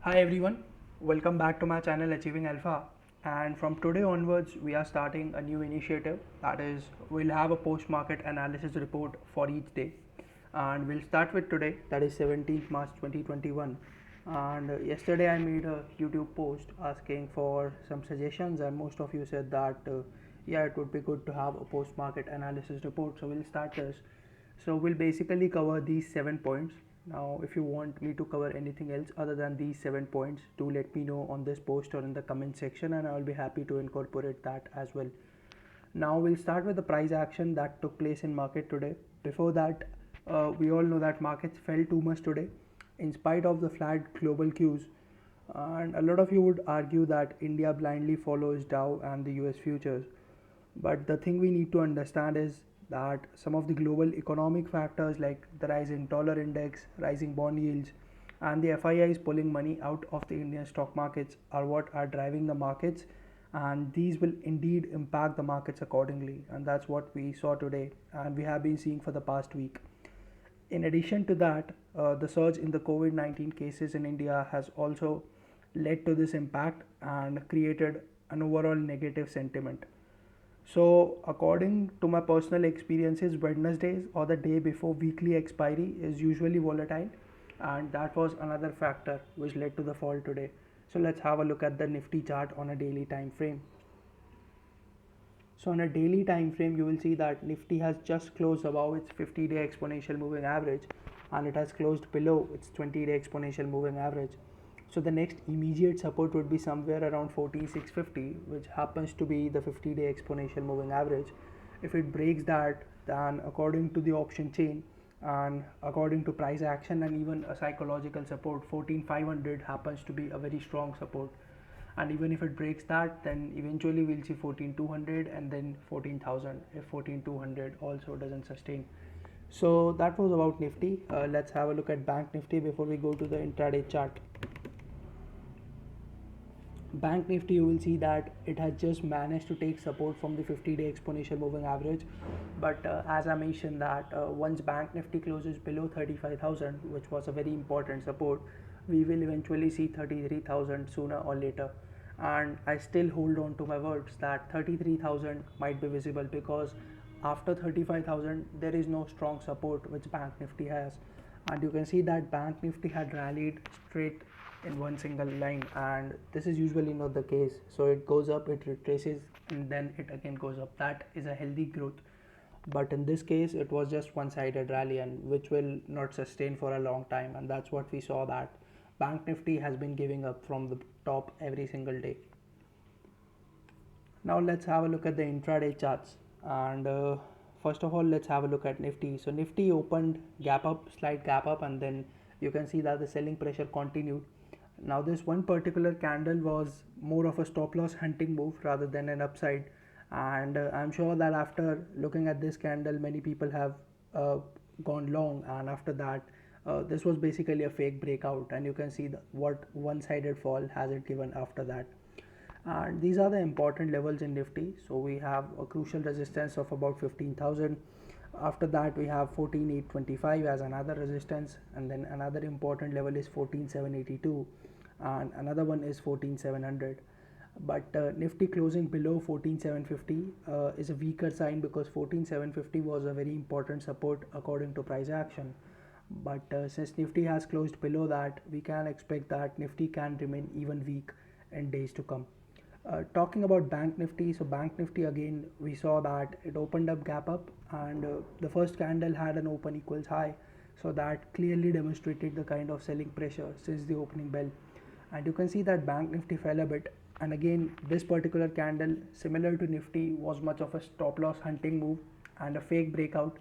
Hi everyone, welcome back to my channel Achieving Alpha. And from today onwards, we are starting a new initiative, that is, we'll have a post market analysis report for each day. And we'll start with today, that is 17th March 2021. And yesterday, I made a YouTube post asking for some suggestions, and most of you said that yeah, it would be good to have a post market analysis report. So, we'll start this. So we'll basically cover these 7 points. Now, if you want me to cover anything else other than these 7 points, do let me know on this post or in the comment section, and I'll be happy to incorporate that as well. Now we'll start with the price action that took place in market today. Before that, we all know that markets fell too much today, in spite of the flat global cues. And a lot of you would argue that India blindly follows Dow and the US futures. But the thing we need to understand is that some of the global economic factors like the rising dollar index, rising bond yields, and the FIIs pulling money out of the Indian stock markets are what are driving the markets, and these will indeed impact the markets accordingly. And that's what we saw today, and we have been seeing for the past week. In addition to that, the surge in the COVID 19 cases in India has also led to this impact and created an overall negative sentiment. So, according to my personal experiences, Wednesdays or the day before weekly expiry is usually volatile, and that was another factor which led to the fall today. So, let's have a look at the Nifty chart on a daily time frame. So, on a daily time frame, you will see that Nifty has just closed above its 50-day exponential moving average, and it has closed below its 20-day exponential moving average. So the next immediate support would be somewhere around 14650, which happens to be the 50-day exponential moving average. If it breaks that, then according to the option chain and according to price action and even a psychological support, 14500 happens to be a very strong support. And even if it breaks that, then eventually we'll see 14200 and then 14000 if 14200 also doesn't sustain. So that was about Nifty. Let's have a look at Bank Nifty before we go to the intraday chart. Bank Nifty, you will see that it has just managed to take support from the 50-day exponential moving average. But as I mentioned that once Bank Nifty closes below 35,000, which was a very important support, we will eventually see 33,000 sooner or later. And I still hold on to my words that 33,000 might be visible, because after 35,000 there is no strong support which Bank Nifty has. And you can see that Bank Nifty had rallied straight in one single line, and this is usually not the case. So it goes up, it retraces, and then it again goes up. That is a healthy growth. But in this case, it was just one-sided rally, and which will not sustain for a long time. And that's what we saw, that Bank Nifty has been giving up from the top every single day. Now let's have a look at the intraday charts. And first of all, let's have a look at Nifty. So Nifty opened gap up, slight gap up, and then you can see that the selling pressure continued. Now this one particular candle was more of a stop loss hunting move rather than an upside, and I'm sure that after looking at this candle, many people have gone long, and after that this was basically a fake breakout, and you can see what one-sided fall has it given after that. And these are the important levels in Nifty. So we have a crucial resistance of about 15,000. After that we have 14,825 as another resistance, and then another important level is 14,782, and another one is 14,700. But Nifty closing below 14,750 is a weaker sign, because 14,750 was a very important support according to price action. But since Nifty has closed below that, we can expect that Nifty can remain even weak in days to come. Talking about Bank Nifty, so Bank Nifty again, we saw that it opened up gap up, and the first candle had an open equals high, so that clearly demonstrated the kind of selling pressure since the opening bell. And you can see that Bank Nifty fell a bit, and again this particular candle, similar to Nifty, was much of a stop loss hunting move and a fake breakout.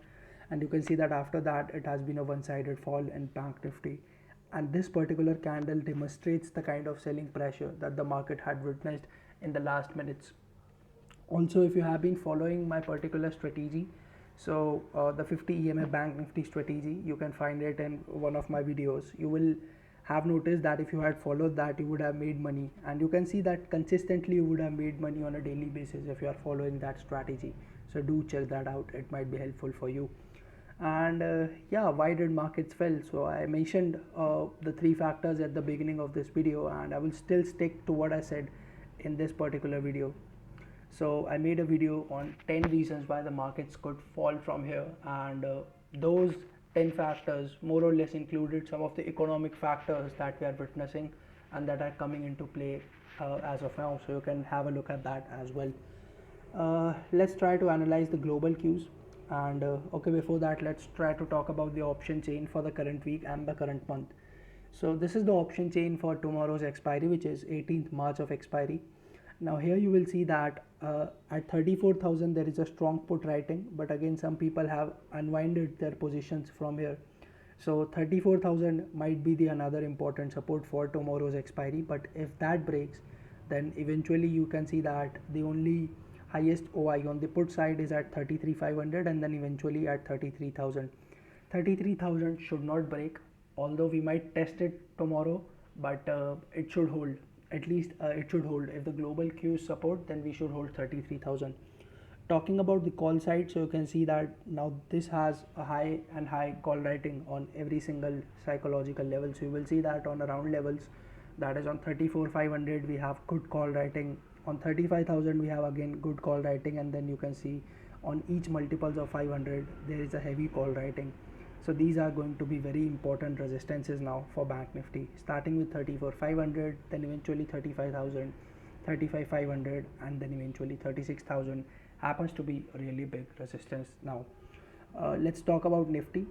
And you can see that after that it has been a one-sided fall in Bank Nifty, and this particular candle demonstrates the kind of selling pressure that the market had witnessed in the last minutes. Also, if you have been following my particular strategy, so the 50 EMA Bank Nifty strategy, you can find it in one of my videos. You will have noticed that if you had followed that, you would have made money, and you can see that consistently you would have made money on a daily basis if you are following that strategy. So do check that out, it might be helpful for you. And yeah, why did markets fell? So I mentioned the three factors at the beginning of this video, and I will still stick to what I said in this particular video. So I made a video on 10 reasons why the markets could fall from here, and those 10 factors more or less included some of the economic factors that we are witnessing and that are coming into play as of now. So you can have a look at that as well. Let's try to analyze the global cues, and okay, before that, let's try to talk about the option chain for the current week and the current month. So this is the option chain for tomorrow's expiry, which is 18th March of expiry. Now here you will see that at 34,000 there is a strong put writing, but again some people have unwinded their positions from here. So 34,000 might be the another important support for tomorrow's expiry, but if that breaks, then eventually you can see that the only highest OI on the put side is at 33,500 and then eventually at 33,000. 33,000 should not break, although we might test it tomorrow, but it should hold. At least it should hold. If the global cues support, then we should hold 33,000. Talking about the call side, so you can see that now this has a high and high call writing on every single psychological level. So you will see that on around levels, that is on 34,500 we have good call writing, on 35,000 we have again good call writing, and then you can see on each multiples of 500 there is a heavy call writing. So these are going to be very important resistances now for Bank Nifty, starting with 34,500, then eventually 35,000, 35,500, and then eventually 36,000 happens to be a really big resistance now. Let's talk about Nifty.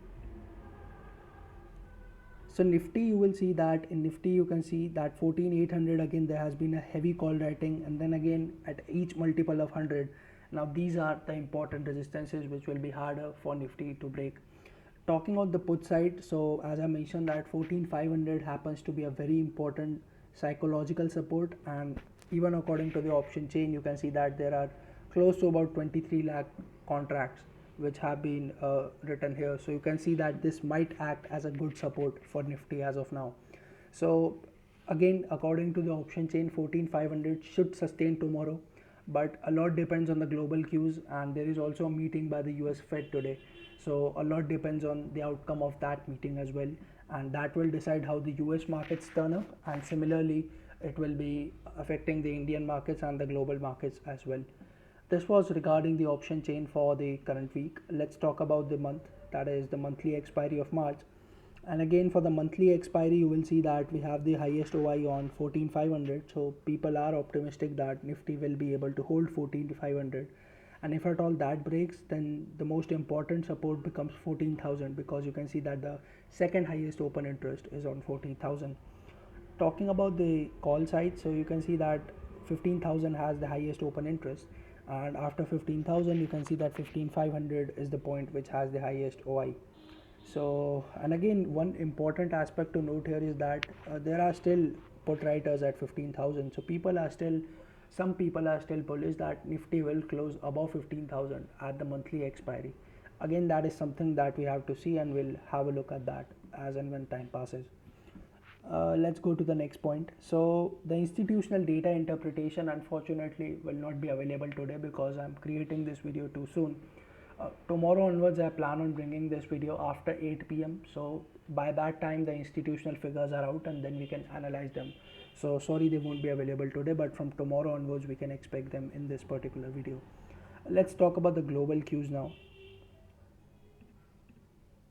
So Nifty, you will see that in Nifty you can see that 14,800 again there has been a heavy call writing, and then again at each multiple of 100. Now these are the important resistances which will be harder for Nifty to break. Talking on the put side, so as I mentioned that 14,500 happens to be a very important psychological support, and even according to the option chain you can see that there are close to about 23 lakh contracts which have been written here. So you can see that this might act as a good support for Nifty as of now. So again, according to the option chain, 14,500 should sustain tomorrow, but a lot depends on the global cues, and there is also a meeting by the US Fed today. So a lot depends on the outcome of that meeting as well, and that will decide how the US markets turn up, and similarly it will be affecting the Indian markets and the global markets as well. This was regarding the option chain for the current week. Let's talk about the month, that is the monthly expiry of March. And again, for the monthly expiry, you will see that we have the highest OI on 14,500. So people are optimistic that Nifty will be able to hold 14,500. And if at all that breaks, then the most important support becomes 14,000, because you can see that the second highest open interest is on 14,000. Talking about the call side, so you can see that 15,000 has the highest open interest, and after 15,000 you can see that 15,500 is the point which has the highest OI. So, and again, one important aspect to note here is that there are still put writers at 15,000. So some people are still bullish that Nifty will close above 15,000 at the monthly expiry. Again, that is something that we have to see, and we'll have a look at that as and when time passes. Let's go to the next point. So the institutional data interpretation unfortunately will not be available today because I'm creating this video too soon. Tomorrow onwards I plan on bringing this video after 8 p.m. So by that time the institutional figures are out and then we can analyze them. So sorry they won't be available today, but from tomorrow onwards we can expect them in this particular video. Let's talk about the global cues now.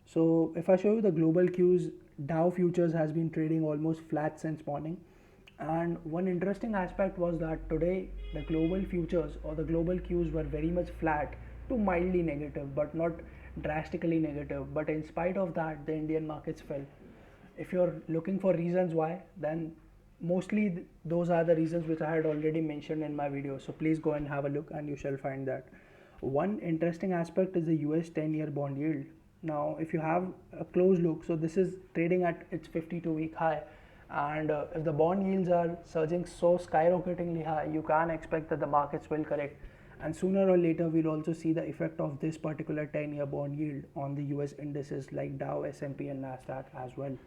So if I show you the global cues, Dow futures has been trading almost flat since morning, and one interesting aspect was that today the global futures or the global cues were very much flat to mildly negative, but not drastically negative. But in spite of that, the Indian markets fell. If you're looking for reasons why, then mostly those are the reasons which I had already mentioned in my video. So please go and have a look and you shall find that. One interesting aspect is the US 10-year bond yield. Now if you have a close look, so this is trading at its 52-week high, and if the bond yields are surging so skyrocketingly high, you can expect that the markets will correct, and sooner or later we'll also see the effect of this particular 10-year bond yield on the US indices like Dow, S&P and Nasdaq as well.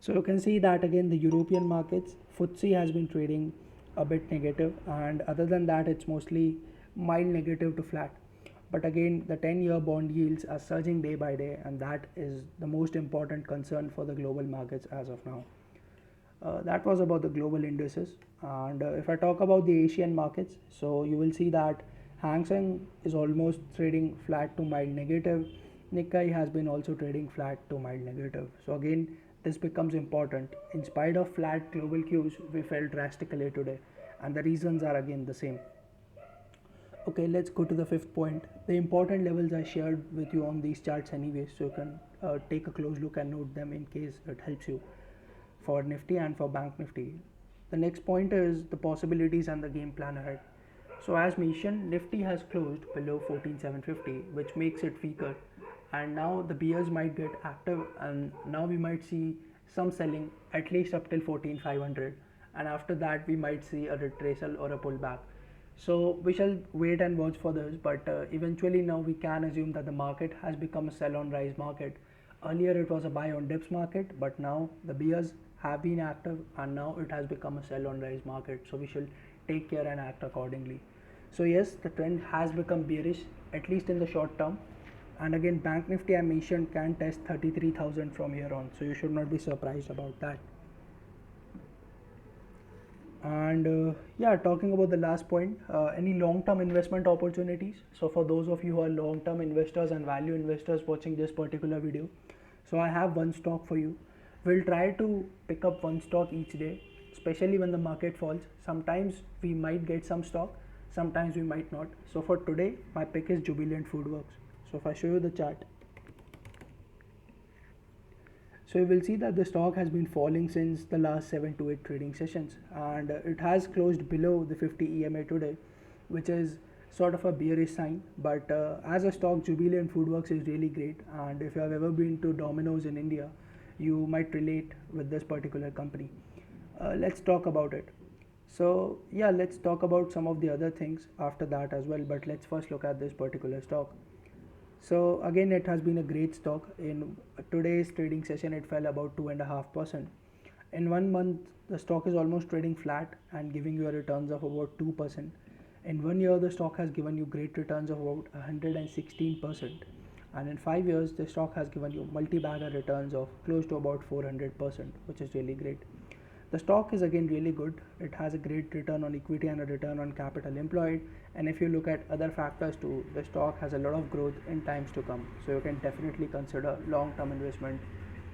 So you can see that again the European markets, FTSE has been trading a bit negative, and other than that it's mostly mild negative to flat. But again, the 10-year bond yields are surging day by day, and that is the most important concern for the global markets as of now. That was about the global indices. And if I talk about the Asian markets, so you will see that Hang Seng is almost trading flat to mild negative. Nikkei has been also trading flat to mild negative. So again, this becomes important. In spite of flat global cues, we fell drastically today, and the reasons are again the same. Okay, let's go to the fifth point. The important levels I shared with you on these charts anyway, so you can take a close look and note them in case it helps you for Nifty and for Bank Nifty. The next point is the possibilities and the game plan ahead. So as mentioned, Nifty has closed below 14,750, which makes it weaker, and now the bears might get active, and now we might see some selling at least up till 14,500, and after that we might see a retracel or a pullback. So we shall wait and watch for this, but eventually now we can assume that the market has become a sell on rise market. Earlier it was a buy on dips market, but now the bears have been active and now it has become a sell on rise market. So we shall take care and act accordingly. So yes, the trend has become bearish, at least in the short term. And again, Bank Nifty I mentioned can test 33,000 from here on, so you should not be surprised about that. And yeah, talking about the last point, any long-term investment opportunities. So for those of you who are long-term investors and value investors watching this particular video, so I have one stock for you. We'll try to pick up one stock each day, especially when the market falls. Sometimes we might get some stock, sometimes we might not. So for today, my pick is Jubilant FoodWorks. So if I show you the chart, so you will see that the stock has been falling since the last 7 to 8 trading sessions, and it has closed below the 50 EMA today, which is sort of a bearish sign. But as a stock, Jubilant FoodWorks is really great, and if you have ever been to Domino's in India, you might relate with this particular company. Let's talk about it. So yeah, let's talk about some of the other things after that as well, but let's first look at this particular stock. So again, it has been a great stock. In today's trading session, it fell about 2.5%. In 1 month, the stock is almost trading flat and giving you a returns of about 2%. In 1 year, the stock has given you great returns of about 116%. And in 5 years, the stock has given you multi-bagger returns of close to about 400%, which is really great. The stock is again really good. It has a great return on equity and a return on capital employed. And if you look at other factors too, the stock has a lot of growth in times to come. So you can definitely consider long-term investment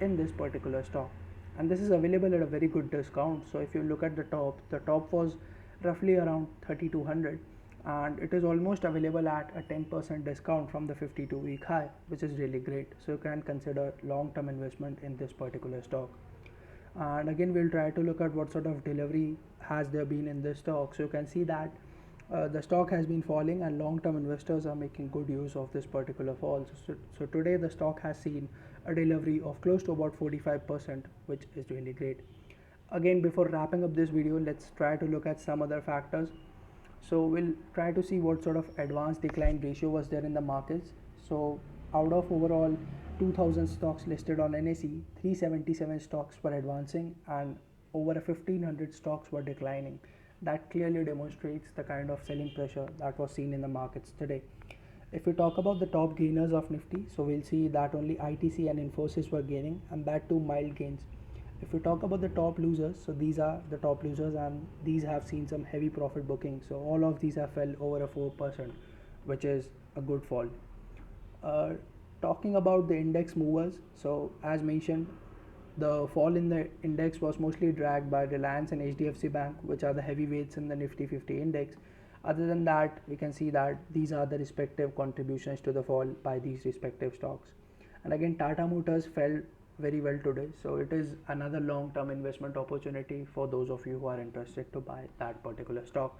in this particular stock. And this is available at a very good discount. So if you look at the top was roughly around 3,200, and it is almost available at a 10% discount from the 52-week high, which is really great. So you can consider long-term investment in this particular stock. And again, we'll try to look at what sort of delivery has there been in this stock. So you can see that the stock has been falling and long-term investors are making good use of this particular fall. So today the stock has seen a delivery of close to about 45%, which is really great. Again, before wrapping up this video, let's try to look at some other factors. So we'll try to see what sort of advanced decline ratio was there in the markets. So out of overall 2000 stocks listed on NSE, 377 stocks were advancing and over 1500 stocks were declining. That clearly demonstrates the kind of selling pressure that was seen in the markets today. If we talk about the top gainers of Nifty, so we'll see that only ITC and Infosys were gaining, and that too mild gains. If we talk about the top losers, so these are the top losers and these have seen some heavy profit booking. So all of these have fell over a 4%, which is a good fall. Talking about the index movers, so as mentioned, the fall in the index was mostly dragged by Reliance and HDFC Bank, which are the heavyweights in the Nifty 50 index. Other than that, we can see that these are the respective contributions to the fall by these respective stocks. And again, Tata Motors fell very well today, so it is another long-term investment opportunity for those of you who are interested to buy that particular stock.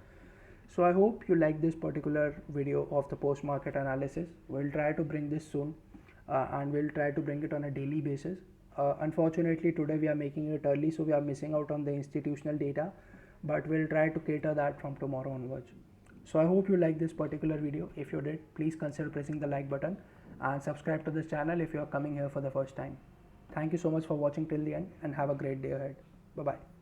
So I hope you like this particular video of the post-market analysis. We'll try to bring this soon, and we'll try to bring it on a daily basis. Unfortunately, today we are making it early, so we are missing out on the institutional data, but we'll try to cater that from tomorrow onwards. So I hope you like this particular video. If you did, please consider pressing the like button and subscribe to this channel if you are coming here for the first time. Thank you so much for watching till the end and have a great day ahead. Bye bye.